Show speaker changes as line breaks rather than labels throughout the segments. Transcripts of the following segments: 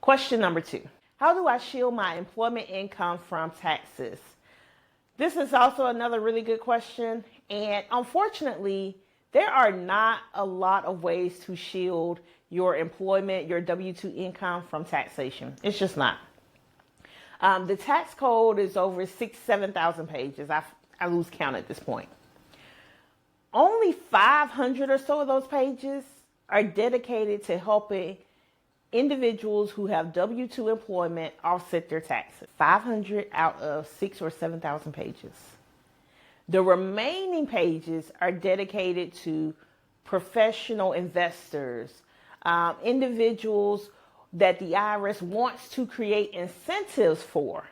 Question number 2. How do I shield my employment income from taxes? This is also another really good question. And unfortunately, there are not a lot of ways to shield your employment, your W-2 income from taxation. It's just not. The tax code is over 7,000 pages. I lose count at this point. Only 500 or so of those pages are dedicated to helping individuals who have W-2 employment offset their taxes. 500 out of 6,000 or 7,000 pages. The remaining pages are dedicated to professional investors, individuals that the IRS wants to create incentives for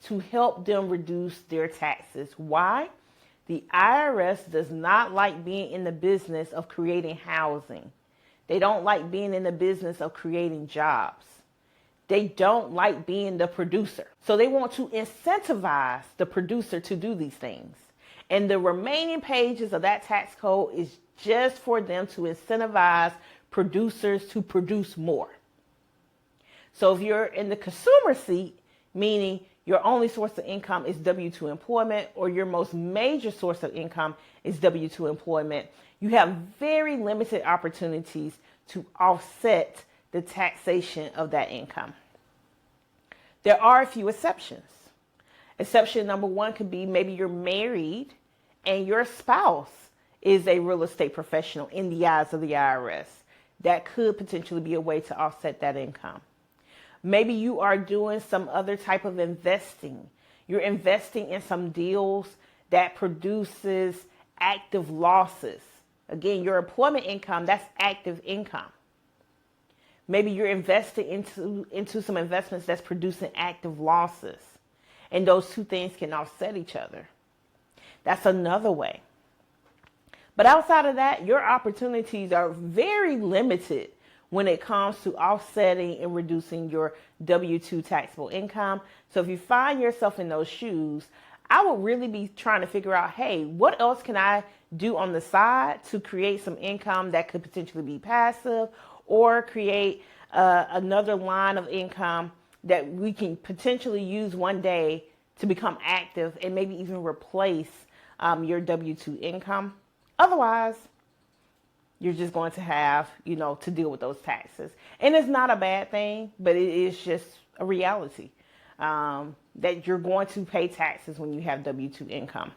to help them reduce their taxes. Why? The IRS does not like being in the business of creating housing. They don't like being in the business of creating jobs. They don't like being the producer. So they want to incentivize the producer to do these things. And the remaining pages of that tax code is just for them to incentivize producers to produce more. So if you're in the consumer seat, meaning your only source of income is W-2 employment, or your most major source of income is W-2 employment, you have very limited opportunities to offset the taxation of that income. There are a few exceptions. Exception number 1 could be maybe you're married and your spouse is a real estate professional in the eyes of the IRS. That could potentially be a way to offset that income. Maybe you are doing some other type of investing. You're investing in some deals that produces active losses. Again, your employment income, that's active income. Maybe you're investing into some investments that's producing active losses. And those two things can offset each other. That's another way. But outside of that, your opportunities are very limited when it comes to offsetting and reducing your W-2 taxable income. So if you find yourself in those shoes, I would really be trying to figure out, hey, what else can I do on the side to create some income that could potentially be passive, or create another line of income that we can potentially use one day to become active and maybe even replace your W-2 income. Otherwise, you're just going to have, to deal with those taxes. And it's not a bad thing, but it is just a reality that you're going to pay taxes when you have W-2 income.